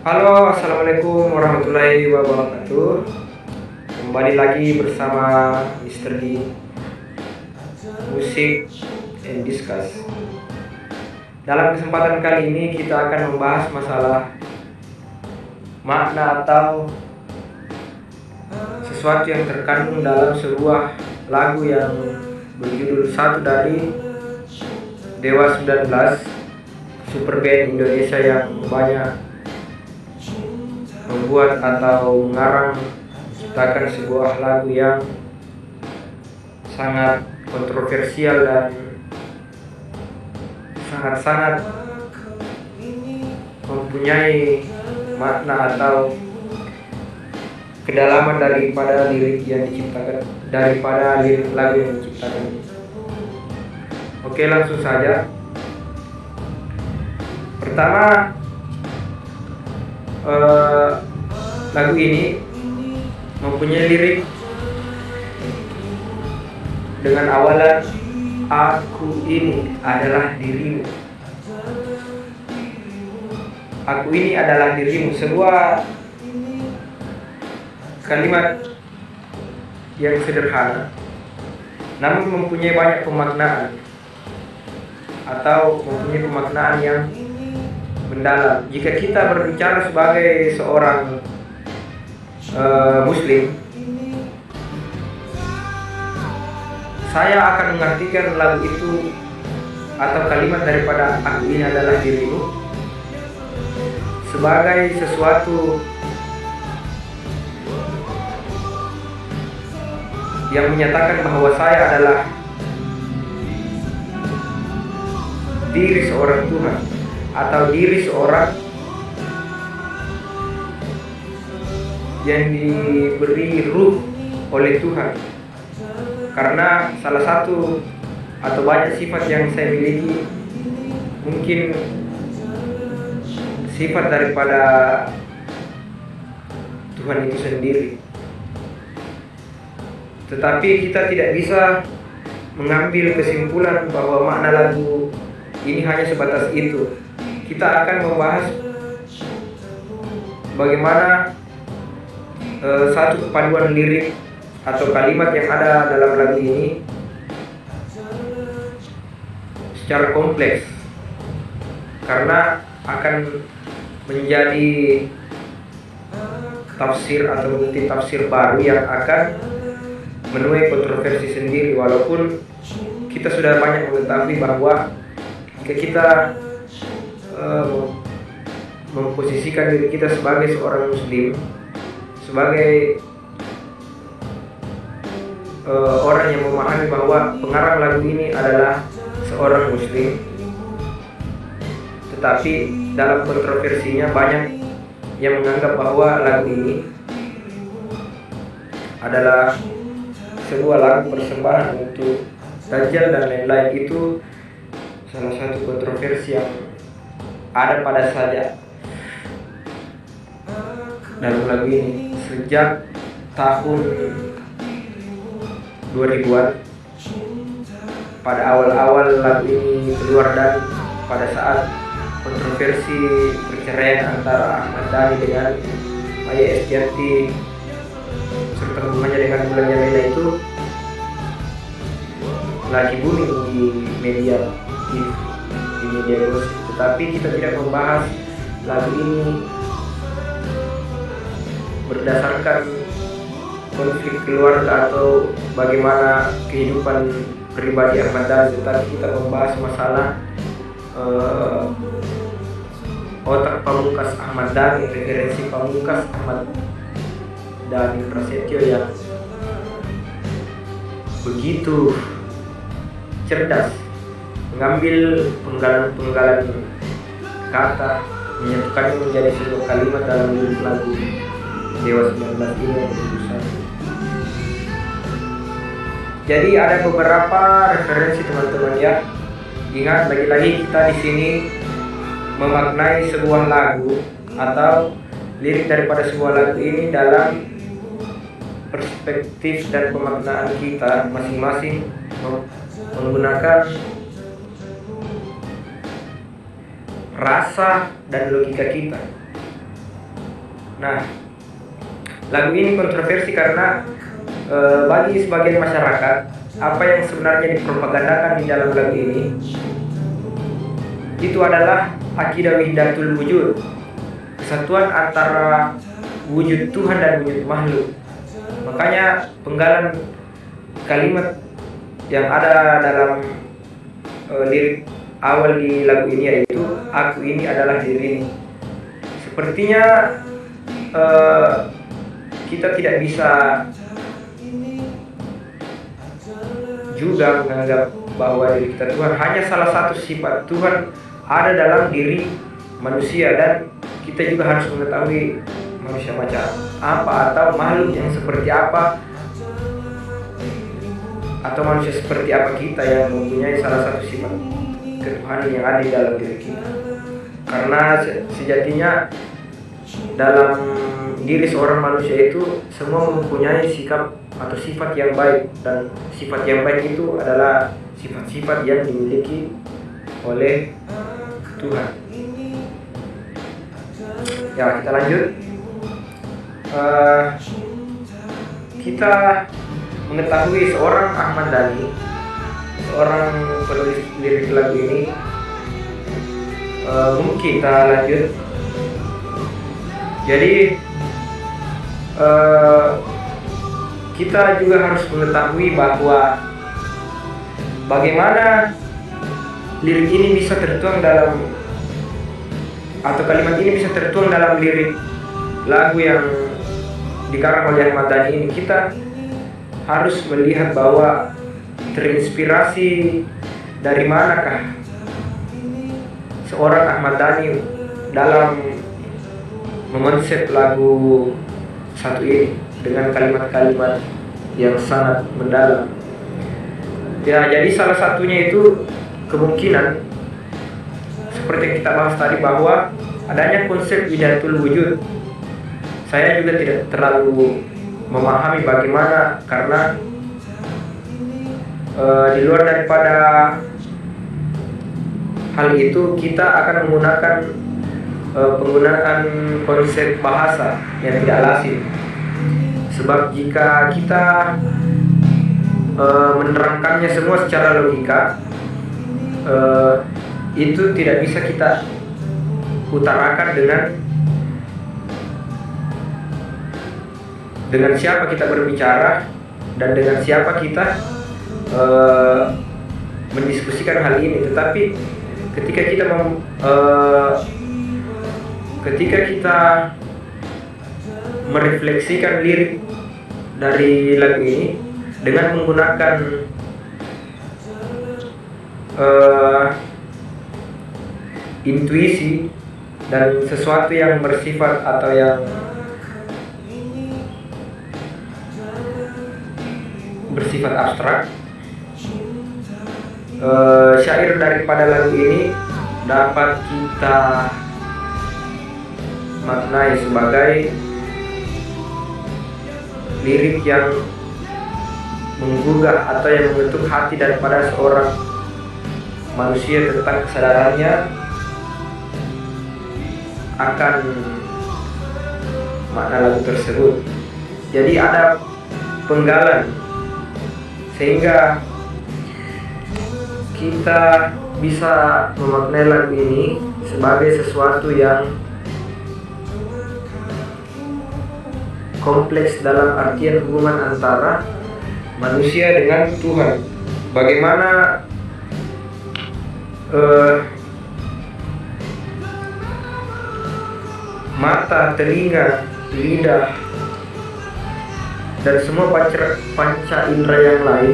Halo, assalamualaikum warahmatullahi wabarakatuh. Kembali lagi bersama Mr. D Musik and Discuss. Dalam kesempatan kali ini kita akan membahas masalah makna atau sesuatu yang terkandung dalam sebuah lagu yang berjudul Satu dari Dewa 19, super band Indonesia yang banyak membuat atau mengarang menciptakan sebuah lagu yang sangat kontroversial dan sangat-sangat mempunyai makna atau kedalaman daripada lirik yang diciptakan, daripada lirik lagu yang diciptakan. Oke, langsung saja. Pertama, lagu ini mempunyai lirik dengan awalan aku ini adalah dirimu. Aku ini adalah dirimu, sebuah kalimat yang sederhana namun mempunyai banyak pemaknaan atau mempunyai pemaknaan yang mendalam. Jika kita berbicara sebagai seorang Muslim, saya akan mengartikan lagu itu atau kalimat daripada aku ini adalah dirimu sebagai sesuatu yang menyatakan bahwa saya adalah diri seorang Tuhan atau diri seorang yang diberi ruh oleh Tuhan. Karena salah satu atau banyak sifat yang saya miliki mungkin sifat daripada Tuhan itu sendiri. Tetapi kita tidak bisa mengambil kesimpulan bahwa makna lagu ini hanya sebatas itu. Kita akan membahas bagaimana satu kepaduan lirik atau kalimat yang ada dalam lagu ini secara kompleks, karena akan menjadi tafsir atau multi tafsir baru yang akan menuai kontroversi sendiri. Walaupun kita sudah banyak mengetahui bahwa jika kita memposisikan diri kita sebagai seorang Muslim, sebagai orang yang memahami bahwa pengarang lagu ini adalah seorang Muslim, tetapi dalam kontroversinya banyak yang menganggap bahwa lagu ini adalah sebuah lagu persembahan untuk Dajjal dan lain-lain. Itu salah satu kontroversi yang ada pada saya dalam lagu ini sejak tahun 2000-an. Pada awal-awal lagu ini keluar dan pada saat kontroversi perceraian antara Ahmad Dhani dengan Maya Estianty serta hubungannya dengan Mulan Jamila itu lagi booming di media gosip. Tetapi kita tidak membahas lagu ini berdasarkan konflik keluarga atau bagaimana kehidupan pribadi Ahmad Dhani, tetapi kita membahas masalah otak pamungkas Ahmad Dhani, referensi pamungkas Ahmad Dhani Prasetyo yang begitu cerdas mengambil penggalan-penggalan kata, menyatukannya menjadi sebuah kalimat dalam lirik lagu Dewa 19 ini yang berusaha. Jadi ada beberapa referensi teman-teman ya. Ingat, lagi-lagi kita di sini memaknai sebuah lagu atau lirik daripada sebuah lagu ini dalam perspektif dan pemaknaan kita masing-masing, menggunakan rasa dan logika kita. Nah, lagu ini kontroversi karena bagi sebagian masyarakat, apa yang sebenarnya dipropagandakan di dalam lagu ini itu adalah akidah wahdatul wujud, kesatuan antara wujud Tuhan dan wujud makhluk. Makanya penggalan kalimat yang ada dalam lirik awal di lagu ini yaitu aku ini adalah dirimu. Sepertinya kita tidak bisa juga menganggap bahwa diri kita Tuhan. Hanya salah satu sifat Tuhan ada dalam diri manusia, dan kita juga harus mengetahui manusia macam apa atau makhluk yang seperti apa, atau manusia seperti apa kita yang mempunyai salah satu sifat ketuhanan yang ada di dalam diri kita. Karena sejatinya dalam diri seorang manusia itu semua mempunyai sikap atau sifat yang baik, dan sifat yang baik itu adalah sifat-sifat yang dimiliki oleh Tuhan. Ya, kita lanjut. Kita mengetahui seorang Ahmad Dhani, seorang penulis lirik lagu ini. Mungkin kita lanjut. Jadi kita juga harus mengetahui bahwa bagaimana lirik ini bisa tertuang dalam, atau kalimat ini bisa tertuang dalam lirik lagu yang dikarang oleh Ahmad Dhani ini. Kita harus melihat bahwa terinspirasi dari manakah seorang Ahmad Dhani dalam mengonsep lagu satu ini dengan kalimat-kalimat yang sangat mendalam. Ya, jadi salah satunya itu kemungkinan seperti yang kita bahas tadi, bahwa adanya konsep wahdatul wujud. Saya juga tidak terlalu memahami bagaimana, karena di luar daripada hal itu kita akan menggunakan penggunaan konsep bahasa yang tidak lazim. Sebab jika kita menerangkannya semua secara logika, itu tidak bisa kita utarakan dengan siapa kita berbicara dan dengan siapa kita mendiskusikan hal ini. Tetapi ketika kita merefleksikan lirik dari lagu ini dengan menggunakan intuisi dan sesuatu yang bersifat atau yang bersifat abstrak, syair daripada lagu ini dapat kita maknai sebagai lirik yang menggugah atau yang membentuk hati daripada seorang manusia tentang kesadarannya akan makna lagu tersebut. Jadi ada penggalan sehingga kita bisa memaknai lagu ini sebagai sesuatu yang kompleks dalam artian hubungan antara manusia dengan Tuhan. Bagaimana mata, telinga, lidah, dan semua panca indera yang lain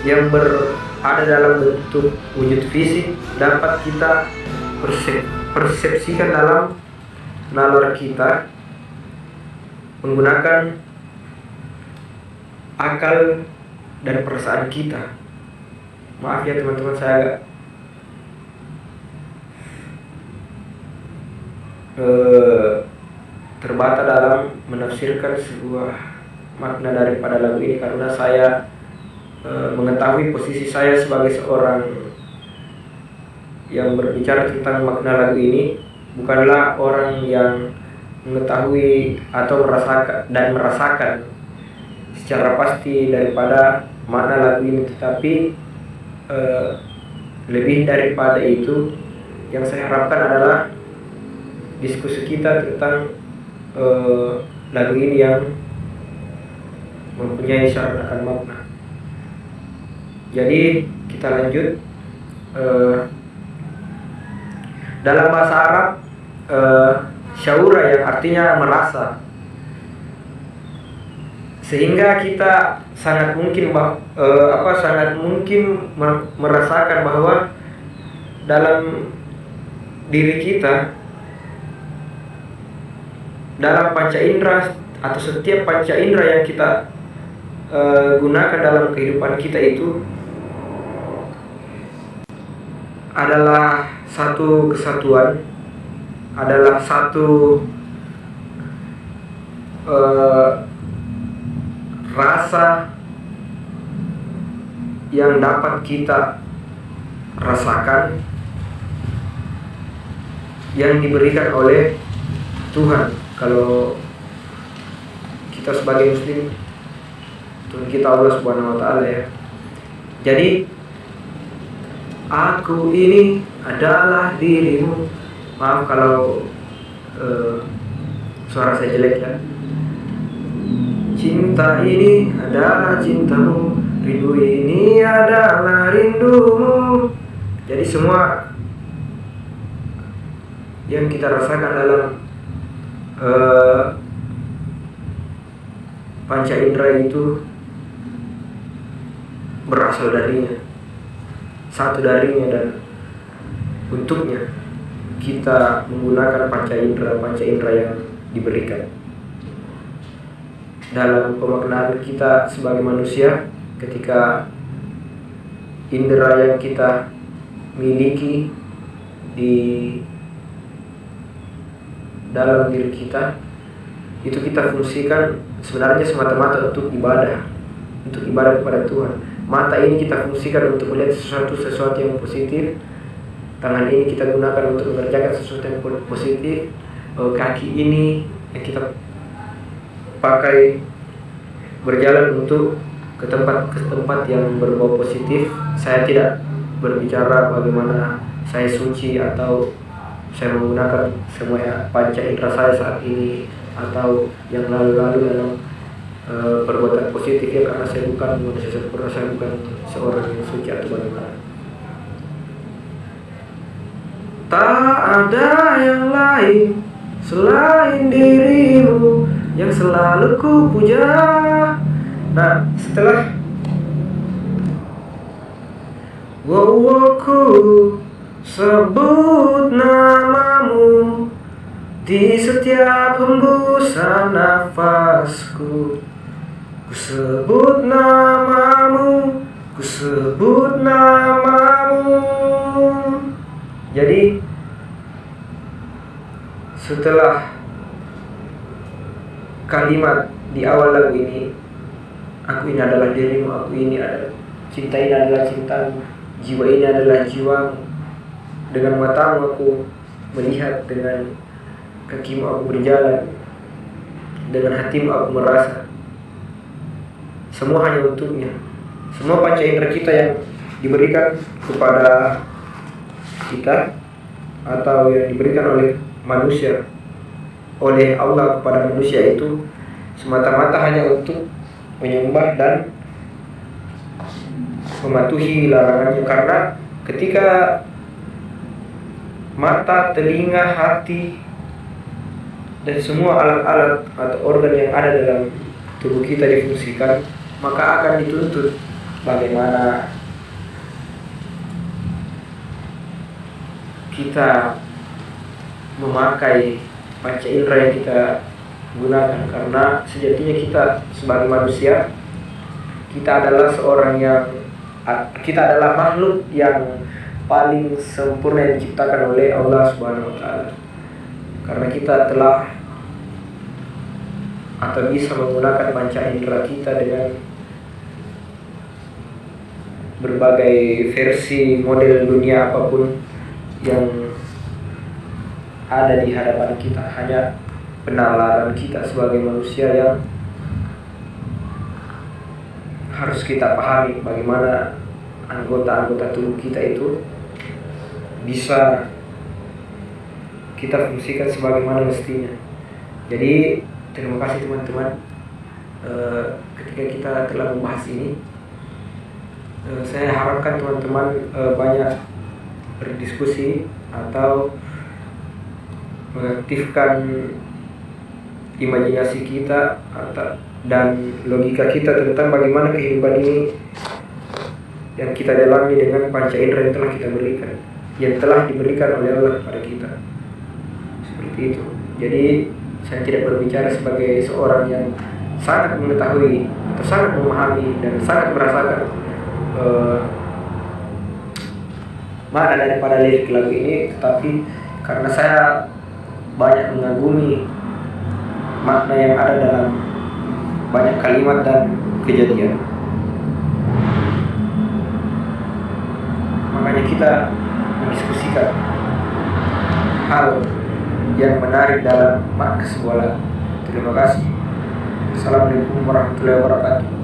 yang berada dalam bentuk wujud fisik dapat kita persepsikan dalam nalar kita menggunakan akal dan perasaan kita. Maaf ya teman-teman, saya agak terbata dalam menafsirkan sebuah makna daripada lagu ini, karena saya mengetahui posisi saya sebagai seorang yang berbicara tentang makna lagu ini bukanlah orang yang mengetahui atau merasakan secara pasti daripada makna lagu ini, tetapi lebih daripada itu yang saya harapkan adalah diskusi kita tentang lagu ini yang mempunyai syarat akan makna. Jadi kita lanjut. Dalam bahasa Arab, syaura yang artinya merasa, sehingga kita sangat mungkin merasakan bahwa dalam diri kita, dalam panca indera atau setiap panca indera yang kita gunakan dalam kehidupan kita itu adalah satu kesatuan, adalah satu rasa yang dapat kita rasakan, yang diberikan oleh Tuhan. Kalau kita sebagai muslim, Tuhan kita Allah Subhanahu wa Ta'ala, ya. Jadi aku ini adalah dirimu. Maaf kalau suara saya jelek, ya. Cinta ini adalah cintamu, rindu ini adalah rindumu. Jadi semua yang kita rasakan dalam panca indera itu berasal darinya, satu darinya, dan untuknya kita menggunakan panca indera yang diberikan. Dalam pemaknaan kita sebagai manusia, ketika indera yang kita miliki di dalam diri kita itu kita fungsikan sebenarnya semata-mata untuk ibadah kepada Tuhan. Mata ini kita fungsikan untuk melihat sesuatu yang positif, tangan ini kita gunakan untuk mengerjakan sesuatu yang positif, kaki ini yang kita pakai berjalan untuk ke tempat yang berbau positif. Saya tidak berbicara bagaimana saya suci atau saya menggunakan semua panca indera saya saat ini atau yang lalu-lalu dalam perbuatan positif, ya, karena saya bukan manusia sempurna, saya bukan seorang yang suci atau bagaimana. Tak ada yang lain selain dirimu yang selalu ku puja. Nah, setelah ku sebut namamu di setiap hembusan nafasku, ku sebut namamu, ku sebut namamu. Jadi setelah kalimat di awal lagu ini, aku ini adalah dirimu, aku ini adalah cinta, ini adalah cintamu, jiwa ini adalah jiwamu, dengan matamu aku melihat, dengan kakimu aku berjalan, dengan hatimu aku merasa. Semua hanya untuknya. Semua panca indera kita yang diberikan kepada kita atau yang diberikan oleh manusia, oleh Allah kepada manusia, itu semata-mata hanya untuk menyembah dan mematuhi larangannya. Karena ketika mata, telinga, hati, dan semua alat-alat atau organ yang ada dalam tubuh kita difungsikan, maka akan dituntut bagaimana kita memakai panca indera yang kita gunakan. Karena sejatinya kita sebagai manusia, kita adalah makhluk yang paling sempurna yang diciptakan oleh Allah Subhanahu wa Ta'ala. Karena kita telah atau bisa menggunakan panca indera kita dengan berbagai versi model dunia apapun yang ada di hadapan kita. Hanya penalaran kita sebagai manusia yang harus kita pahami bagaimana anggota-anggota tubuh kita itu bisa kita fungsikan sebagaimana mestinya. Jadi terima kasih teman-teman. Ketika kita telah membahas ini, saya harapkan teman-teman banyak berdiskusi atau mengaktifkan imajinasi kita dan logika kita tentang bagaimana kehidupan ini yang kita jalani dengan panca indera yang telah diberikan oleh Allah kepada kita. Seperti itu. Jadi saya tidak berbicara sebagai seorang yang sangat mengetahui atau sangat memahami dan sangat merasakan makna daripada lirik lagu ini, tetapi karena saya banyak mengagumi makna yang ada dalam banyak kalimat dan kejadian, makanya kita mendiskusikan hal yang menarik dalam makna sebuah lagu. Terima kasih. Assalamualaikum warahmatullahi wabarakatuh.